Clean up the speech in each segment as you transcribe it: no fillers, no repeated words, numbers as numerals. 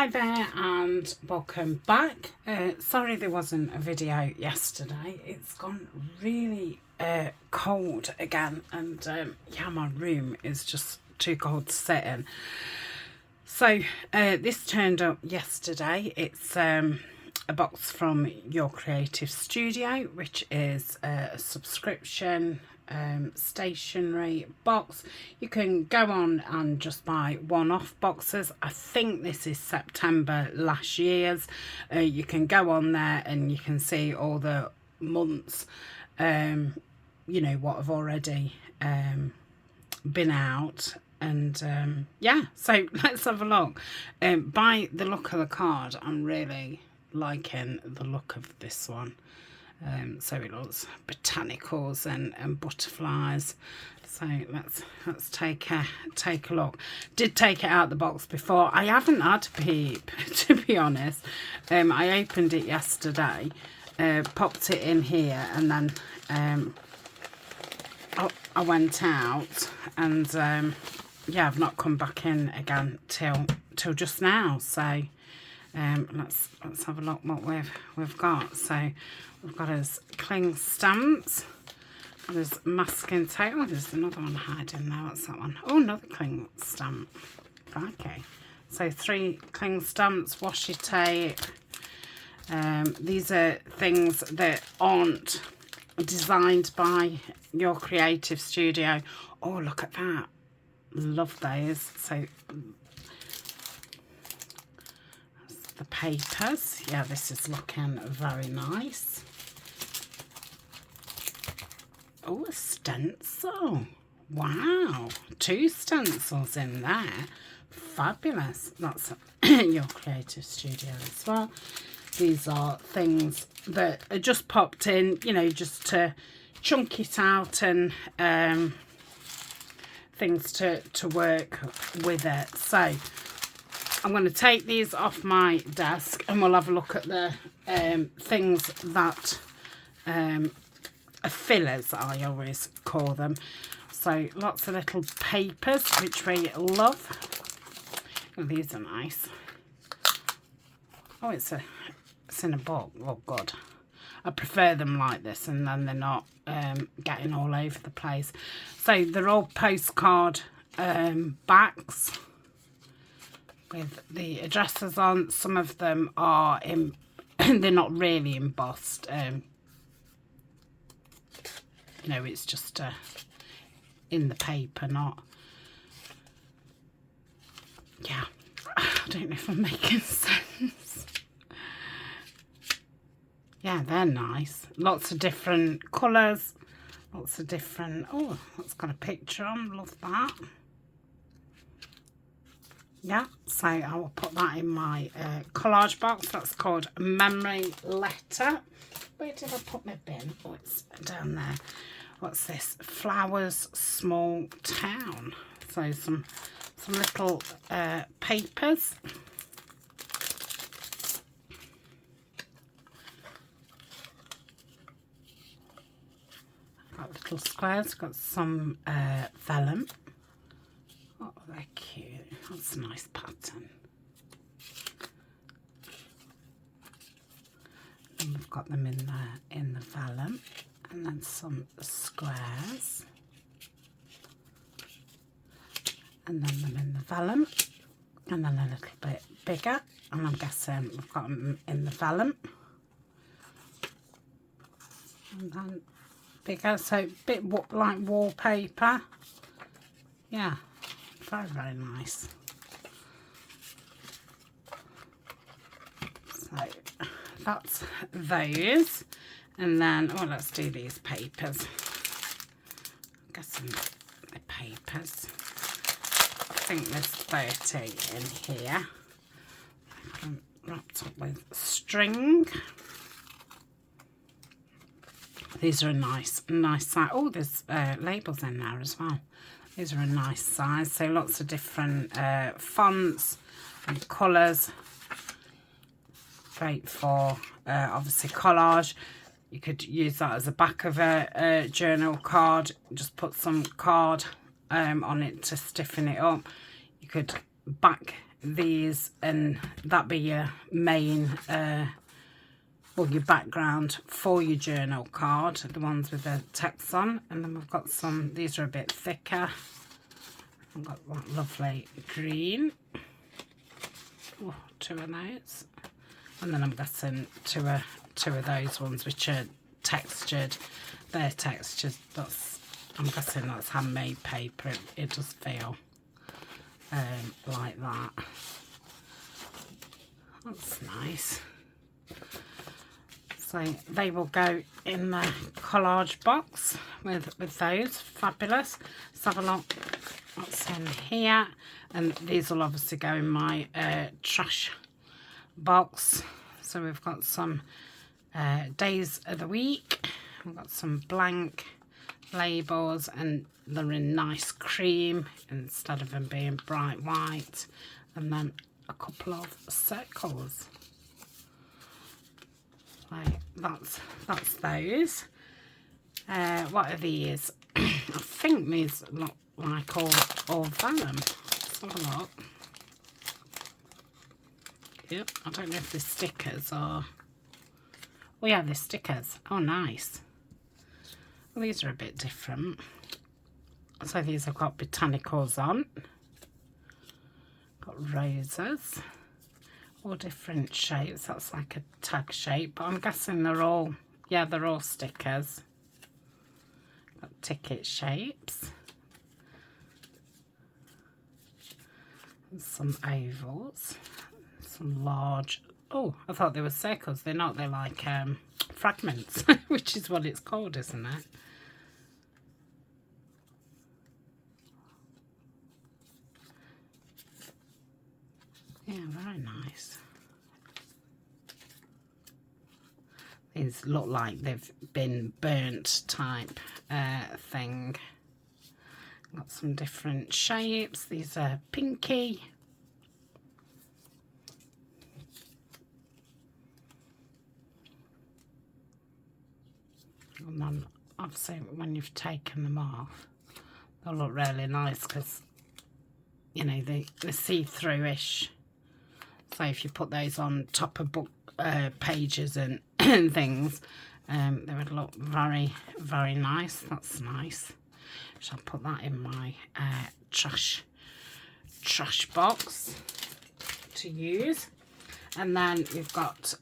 Hi there and welcome back. Sorry there wasn't a video yesterday. It's gone really cold again, and yeah, my room is just too cold to sit in. So this turned up yesterday. It's a box from Your Creative Studio, which is a subscription stationery box. You can go on and just buy one-off boxes. I think this is September last year's. You can go on there and you can see all the months, you know, what have already been out. And yeah, so let's have a look. By the look of the card, I'm really liking the look of this one. So it looks botanicals and butterflies. So let's take a look. Did take it out of the box before. I haven't had a peep, to be honest. I opened it yesterday, popped it in here, and then I went out, and yeah, I've not come back in again till just now. So let's have a look what we've got. So we've got his cling stamps, there's masking tape. Oh, there's another one hiding there. What's that one? Oh, another cling stamp. Okay, so 3 cling stamps, washi tape. These are things that aren't designed by Your Creative Studio. Oh, look at that. Love those. So the papers, yeah, this is looking very nice. Oh, a stencil. Wow, 2 stencils in there. Fabulous. That's Your Creative Studio as well. These are things that are just popped in, you know, just to chunk it out, and things to work with it. So I'm going to take these off my desk and we'll have a look at the things that are fillers, I always call them. So lots of little papers, which we love. Oh, these are nice. Oh, it's in a book. Oh God, I prefer them like this, and then they're not getting all over the place. So they're all postcard backs with the addresses on. Some of them are in they're not really embossed. No, it's just in the paper, not. Yeah, I don't know if I'm making sense. Yeah, they're nice. Lots of different colours. Lots of different. Oh, that's got a picture on. Love that. Yeah, so I will put that in my collage box. That's called Memory Letter. Where did I put my bin? Oh, it's down there. What's this? Flowers Small Town. So some little papers. Got little squares. Got some vellum. Oh, they're cute. That's a nice pattern. And we've got them in the vellum, and then some squares, and then them in the vellum, and then a little bit bigger, and I'm guessing we've got them in the vellum, and then bigger, so a bit like wallpaper. Yeah, very, very nice. So that's those, and then let's do these papers. Get some the papers. I think there's 30 in here. Wrapped up with string. These are a nice size. Oh, there's labels in there as well. These are a nice size. So lots of different fonts and colours. Great for obviously collage. You could use that as a back of a journal card. Just put some card on it to stiffen it up. You could back these, and that be your main or your background for your journal card, the ones with the text on. And then we've got some, these are a bit thicker. I've got that lovely green. Oh, 2 of those. And then I'm guessing two of those ones which are textured. They're textured. I'm guessing that's handmade paper. It does feel like that. That's nice. So they will go in the collage box with those. Fabulous. Let's have a look what's in here. And these will obviously go in my trash box. So we've got some days of the week. We've got some blank labels, and they're in nice cream instead of them being bright white. And then a couple of circles. Right, that's those. What are these? I think these look like all vellum. Let's have a look. Yep, I don't know if they're stickers or... Oh yeah, they're stickers. Oh, nice. Well, these are a bit different. So these have got botanicals on. Got roses. All different shapes. That's like a tag shape, but I'm guessing they're all, yeah, they're all stickers. Got ticket shapes. And some ovals. Some large, oh, I thought they were circles. They're not, they're like fragments, which is what it's called, isn't it? Yeah, very nice. These look like they've been burnt type thing. Got some different shapes. These are pinky. And then obviously when you've taken them off, they'll look really nice because, you know, they're see-through-ish. So if you put those on top of book pages and things, they would look very, very nice. That's nice. Shall put that in my trash box to use. And then we've got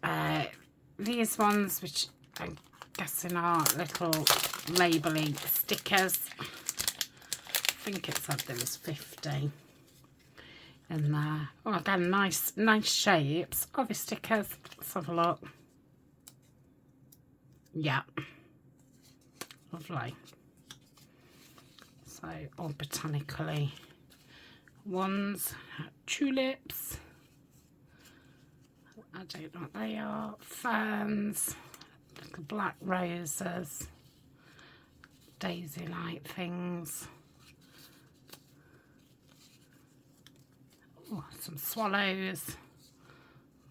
these ones, which I'm guessing are little labelling stickers. I think it said there was 50. In there. Oh, again, nice shapes. Other stickers. Let's have a look. Yeah. Lovely. So, all botanically ones. Tulips. I don't know what they are. Ferns. Little black roses. Daisy-like things. Oh, some swallows,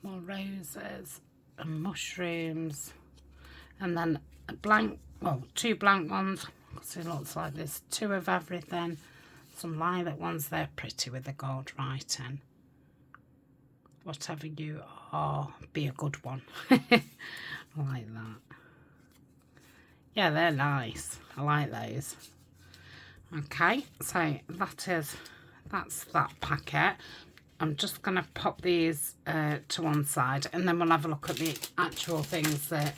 more roses and mushrooms, and then a blank, well, 2 blank ones, so it looks like there's 2 of everything. Some lilac ones, they're pretty with the gold writing. Whatever you are, be a good one. I like that. Yeah, they're nice. I like those. Okay, so that's that packet. I'm just going to pop these to one side, and then we'll have a look at the actual things that,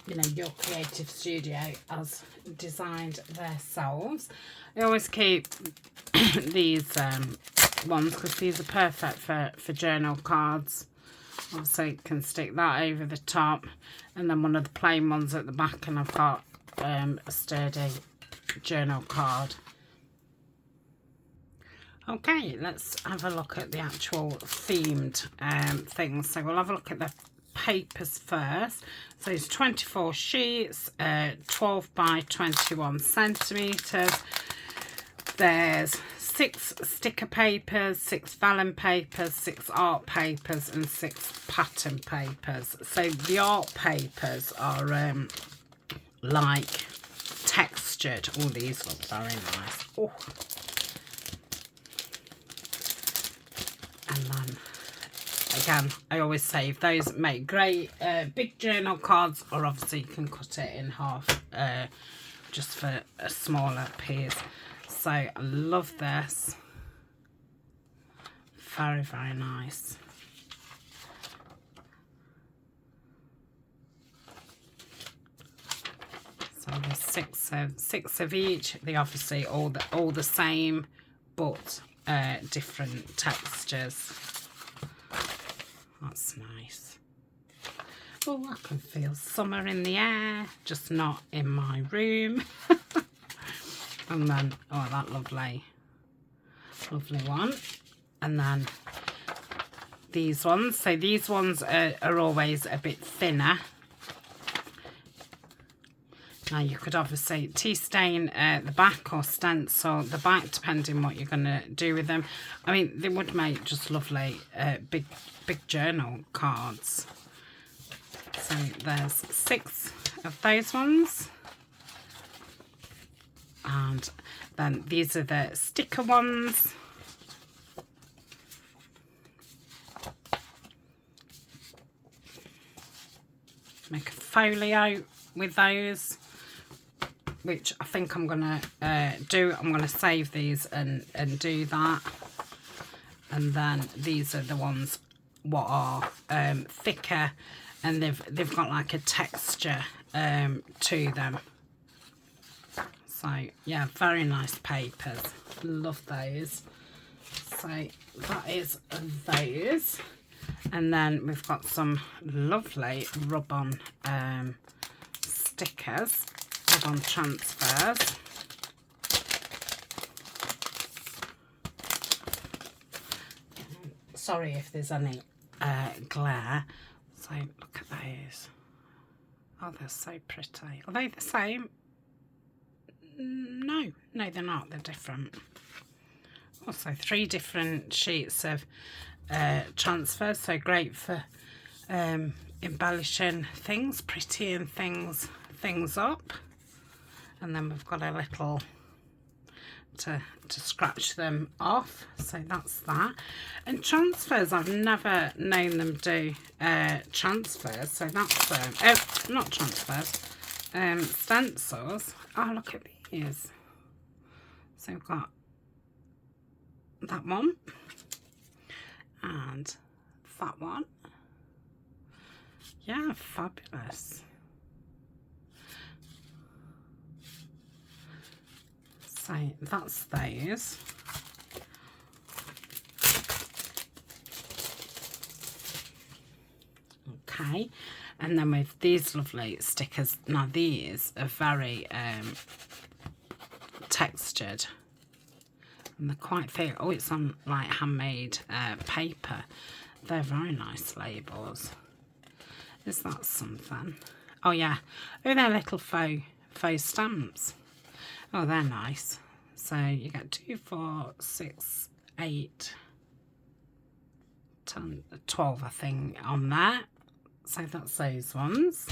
you know, your creative studio has designed themselves. I always keep these ones because these are perfect for journal cards. Obviously, you can stick that over the top, and then one of the plain ones at the back, and I've got a sturdy journal card. Okay, let's have a look at the actual themed things. So we'll have a look at the papers first. So it's 24 sheets, 12 by 21 centimetres. There's 6 sticker papers, 6 vellum papers, 6 art papers, and 6 pattern papers. So the art papers are like textured. Oh, these look very nice. Oh. And then again, I always say if those make great big journal cards, or obviously you can cut it in half just for a smaller piece. So I love this. Very, very nice. So there's six of each. They obviously all the same, but different textures. That's nice. Oh, I can feel summer in the air, just not in my room. And then, oh, that lovely one. And then these ones. So these ones are always a bit thinner. Now you could obviously tea stain the back or stencil the back, depending what you're going to do with them. I mean, they would make just lovely big journal cards. So there's 6 of those ones. And then these are the sticker ones. Make a folio with those, which I think I'm gonna do. I'm gonna save these and do that. And then these are the ones what are thicker, and they've got like a texture to them. So yeah, very nice papers. Love those. So that is those. And then we've got some lovely rub-on stickers, rub-on transfers. Sorry if there's any glare. So look at those. Oh, they're so pretty. Are they the same? No, they're not. They're different. Also 3 different sheets of transfers, so great for embellishing things, prettying things up. And then we've got a little to scratch them off, so that's that. And transfers, I've never known them do transfers, so that's not transfers, stencils. Oh, look at these. So we've got that one and that one. Yeah, fabulous. So that's those. Okay, and then with these lovely stickers. Now these are very textured, and they're quite thick. Oh, it's on like handmade paper. They're very nice labels. Is that something? Oh yeah. Oh, they're little faux stamps. Oh, they're nice. So you get 2, 4, 6, 8, 10, 12, I think, on there. So that's those ones.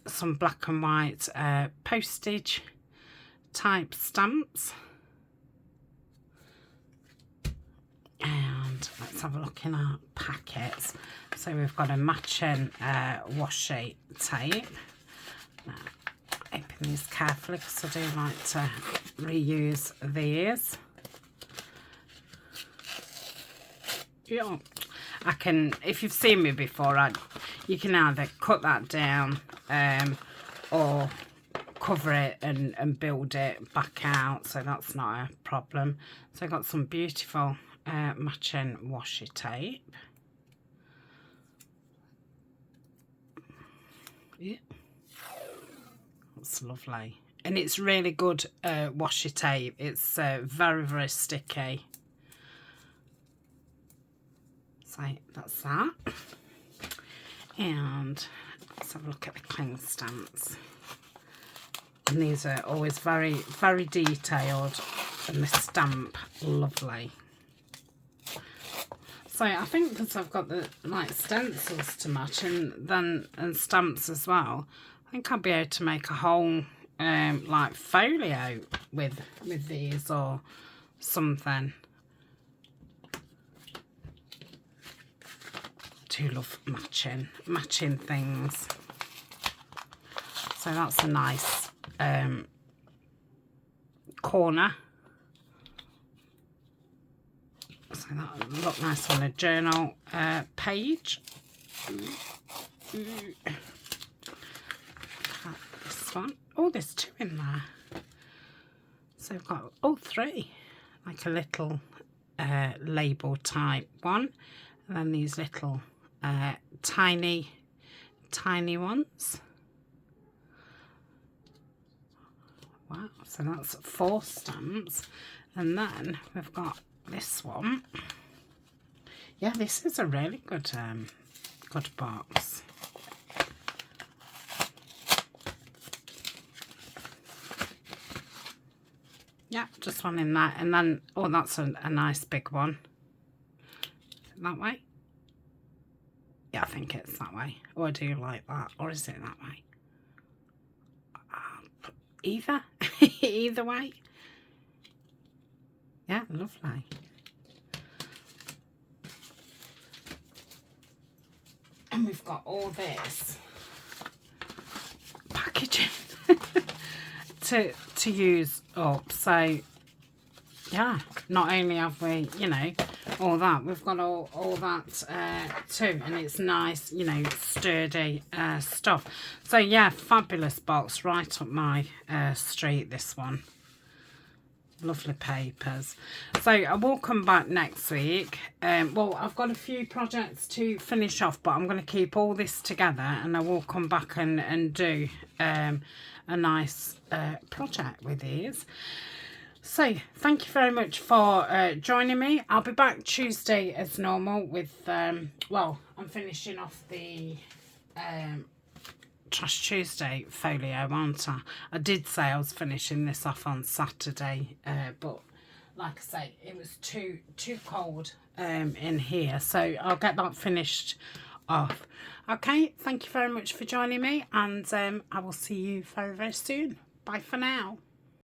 Some black and white postage type stamps. And let's have a look in our packets. So we've got a matching washi tape. Now, open these carefully because I do like to reuse these. Yeah, I can, if you've seen me before, you can either cut that down or cover it and build it back out, so that's not a problem. So I've got some beautiful matching washi tape. Yeah, that's lovely, and it's really good washi tape. It's very, very sticky. So that's that. And let's have a look at the cling stamps. And these are always very, very detailed, and the stamp lovely. So I think because I've got the like stencils to match and stamps as well, I think I'll be able to make a whole like folio with these or something. do love matching things. So that's a nice corner. So that would look nice on a journal page. This one. Oh, there's two in there. So I've got all three. Like a little label type one. And then these little tiny ones. Wow, so that's 4 stamps. And then we've got this one. Yeah, this is a really good box. Yeah, just one in that. And then, oh, that's a nice big one. That way? Yeah, I think it's that way. Or I do like that. Or is it that way? Either. Either way. Yeah, lovely. And we've got all this packaging to use up. So yeah, not only have we, you know, all that, we've got all that too, and it's nice, you know, sturdy stuff. So yeah, fabulous box, right up my street, this one. Lovely papers. So I will come back next week. Well, I've got a few projects to finish off, but I'm going to keep all this together, and I will come back and do a nice project with these. So thank you very much for joining me. I'll be back Tuesday as normal with well, I'm finishing off the Trash Tuesday folio, aren't I? I did say I was finishing this off on Saturday, but like I say, it was too cold in here, so I'll get that finished off. Okay, thank you very much for joining me, and I will see you very, very soon. Bye for now.